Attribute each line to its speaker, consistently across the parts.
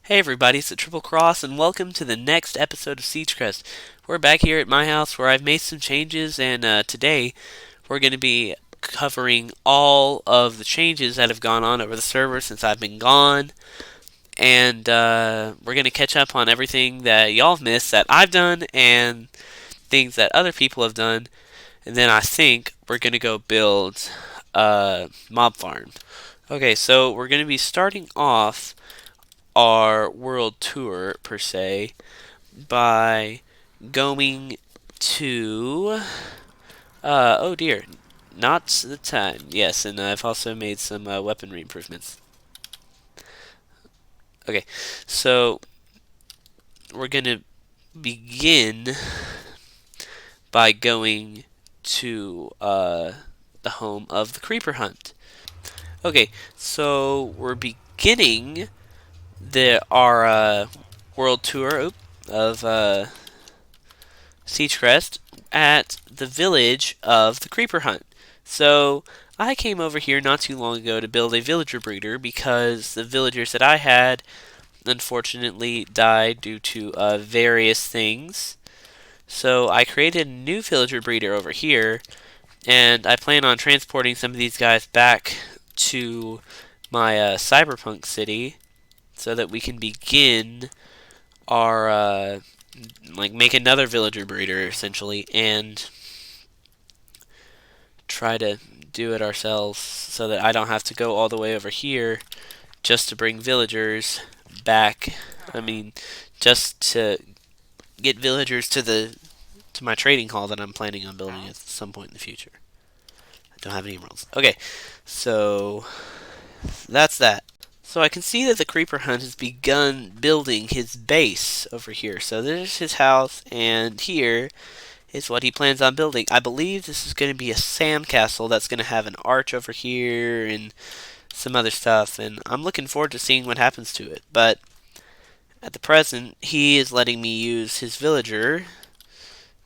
Speaker 1: Hey everybody, it's the Triple Cross, and welcome to the next episode of Siegecrest. We're back here at my house where I've made some changes, and today we're going to be covering all of the changes that have gone on over the server since I've been gone, and we're going to catch up on everything that y'all have missed that I've done and things that other people have done, and then I think we're going to go build a mob farm. Okay, so we're going to be starting off our world tour per se by going to oh dear, not the time. Yes, and I've also made some weaponry improvements. Okay, so we're gonna begin by going to the home of the creeper hunt. Okay, so we're beginning our world tour of Siegecrest at the village of the creeper hunt. So I came over here not too long ago to build a villager breeder because the villagers that I had unfortunately died due to various things. So I created a new villager breeder over here, and I plan on transporting some of these guys back to my cyberpunk city so that we can begin our make another villager breeder essentially and try to do it ourselves so that I don't have to go all the way over here just to bring villagers back. I mean, just to get villagers to my trading hall that I'm planning on building at some point in the future. I don't have any emeralds. Okay, so that's that. So I can see that the creeper hunt has begun building his base over here. So there's his house, and here is what he plans on building. I believe this is going to be a sandcastle that's going to have an arch over here and some other stuff, and I'm looking forward to seeing what happens to it. But at the present, he is letting me use his villager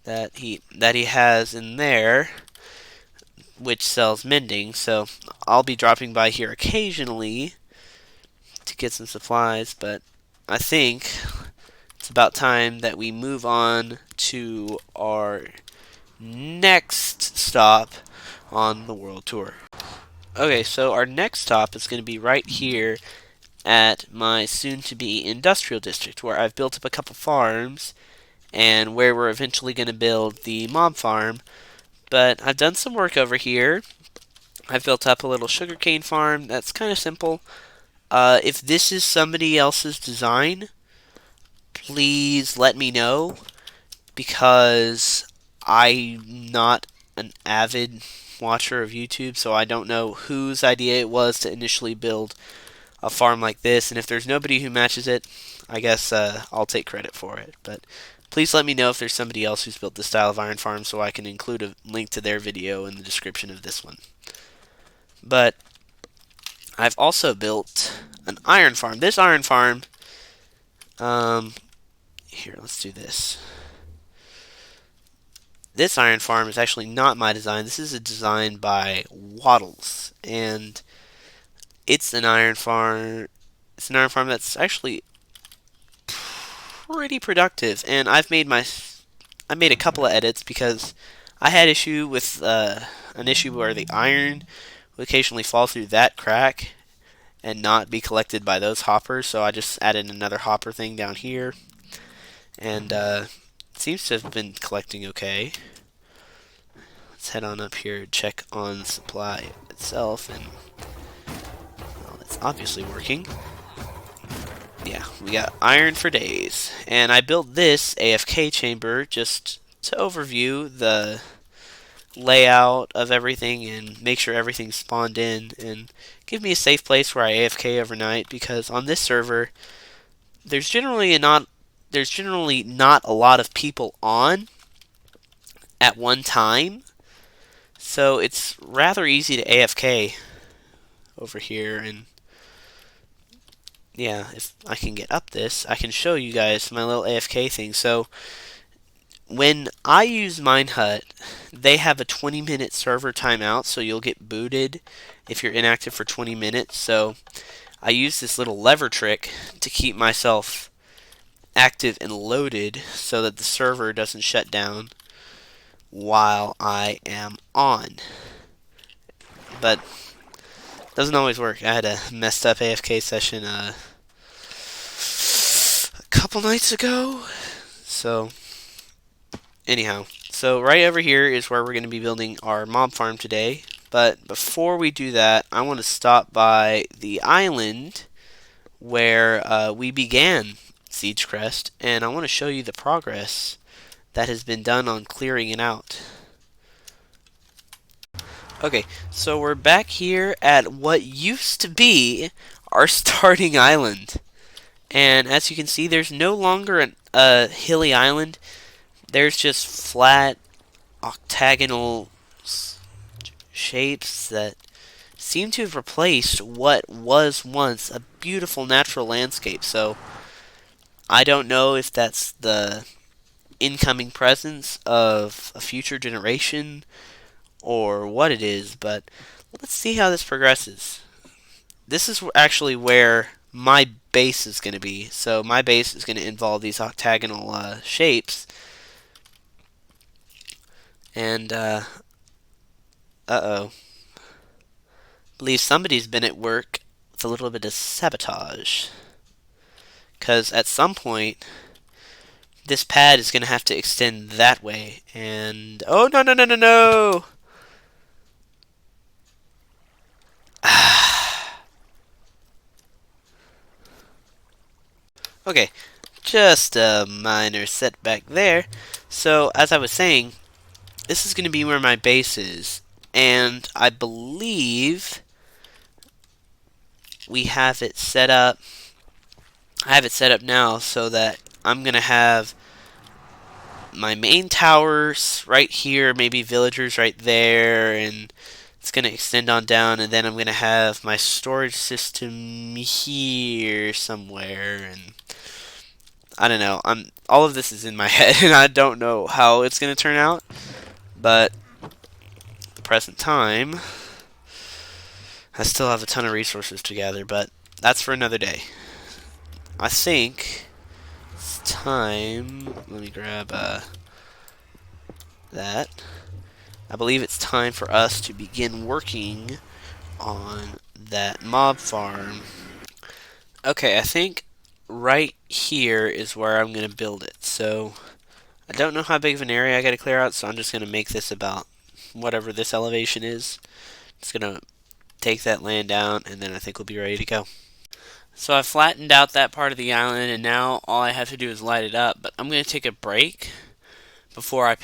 Speaker 1: that he has in there, which sells mending. So I'll be dropping by here occasionally to get some supplies, but I think it's about time that we move on to our next stop on the world tour. Okay, so our next stop is going to be right here at my soon-to-be industrial district, where I've built up a couple farms and where we're eventually going to build the mob farm. But I've done some work over here. I've built up a little sugarcane farm that's kind of simple. If this is somebody else's design, please let me know, because I'm not an avid watcher of YouTube, so I don't know whose idea it was to initially build a farm like this, and if there's nobody who matches it, I guess I'll take credit for it. But please let me know if there's somebody else who's built this style of iron farm so I can include a link to their video in the description of this one. But I've also built an iron farm. This iron farm, here, let's do this. This iron farm is actually not my design. This is a design by Waddles, and it's an iron farm. It's an iron farm that's actually pretty productive, and I made a couple of edits because I had issue with an issue where the iron would occasionally fall through that crack and not be collected by those hoppers, so I just added another hopper thing down here, and it seems to have been collecting okay. Let's head on up here and check on supply itself, and well, it's obviously working. Yeah, we got iron for days. And I built this AFK chamber just to overview the layout of everything and make sure everything's spawned in and give me a safe place where I AFK overnight, because on this server there's generally not a lot of people on at one time. So it's rather easy to AFK over here, and yeah, if I can get up this, I can show you guys my little AFK thing. So when I use Minehut, they have a 20-minute server timeout, so you'll get booted if you're inactive for 20 minutes. So I use this little lever trick to keep myself active and loaded so that the server doesn't shut down while I am on. But it doesn't always work. I had a messed up AFK session a couple nights ago. So anyhow, so right over here is where we're going to be building our mob farm today. But before we do that, I want to stop by the island where we began Siegecrest, and I want to show you the progress that has been done on clearing it out. Okay, so we're back here at what used to be our starting island. And as you can see, there's no longer a hilly island. There's just flat, octagonal shapes that seem to have replaced what was once a beautiful natural landscape. So I don't know if that's the incoming presence of a future generation or what it is, but let's see how this progresses. This is actually where my base is going to be. So my base is going to involve these octagonal shapes. And, uh-oh. Believe somebody's been at work with a little bit of sabotage. Because at some point, this pad is going to have to extend that way. And, oh, no, no, no, no, no! Okay, just a minor setback there. So, as I was saying, this is going to be where my base is. And I believe we have it set up. I have it set up now so that I'm going to have my main towers right here, maybe villagers right there, and it's going to extend on down, and then I'm going to have my storage system here somewhere, and I don't know. All of this is in my head, and I don't know how it's going to turn out, but at the present time, I still have a ton of resources to gather, but that's for another day. I think it's time. Let me grab that. I believe it's time for us to begin working on that mob farm. Okay, I think right here is where I'm going to build it. So I don't know how big of an area I got to clear out, so I'm just going to make this about whatever this elevation is. Just going to take that land down, and then I think we'll be ready to go. So I flattened out that part of the island, and now all I have to do is light it up. But I'm going to take a break before I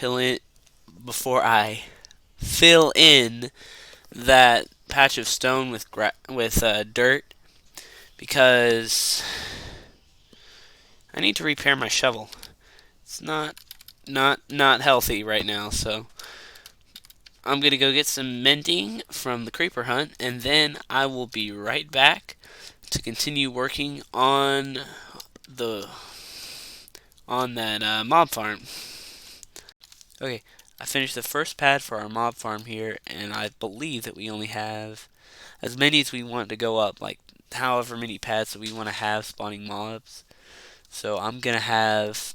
Speaker 1: fill in that patch of stone with dirt, because I need to repair my shovel. It's not healthy right now, so I'm gonna go get some mending from the creeper hunt, and then I will be right back to continue working on that mob farm. Okay, I finished the first pad for our mob farm here, and I believe that we only have as many as we want to go up, like however many pads that we want to have spawning mobs. So I'm gonna have,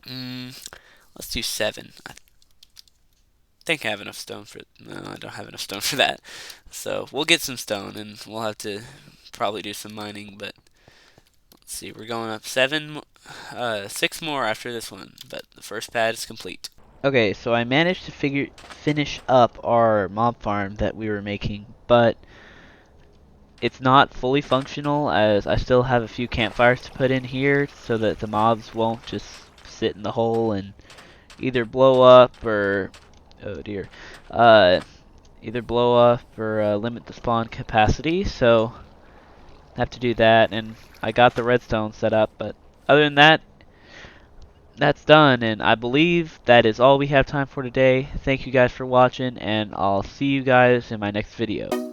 Speaker 1: let's do 7. I think I have enough stone for, no, I don't have enough stone for that. So we'll get some stone, and we'll have to probably do some mining, but let's see, we're going up 6 more after this one, but the first pad is complete. Okay, so I managed to finish up our mob farm that we were making, but it's not fully functional, as I still have a few campfires to put in here so that the mobs won't just sit in the hole and either blow up or, oh dear, either blow up or limit the spawn capacity. So I have to do that, and I got the redstone set up, but other than that, that's done, and I believe that is all we have time for today. Thank you guys for watching, and I'll see you guys in my next video.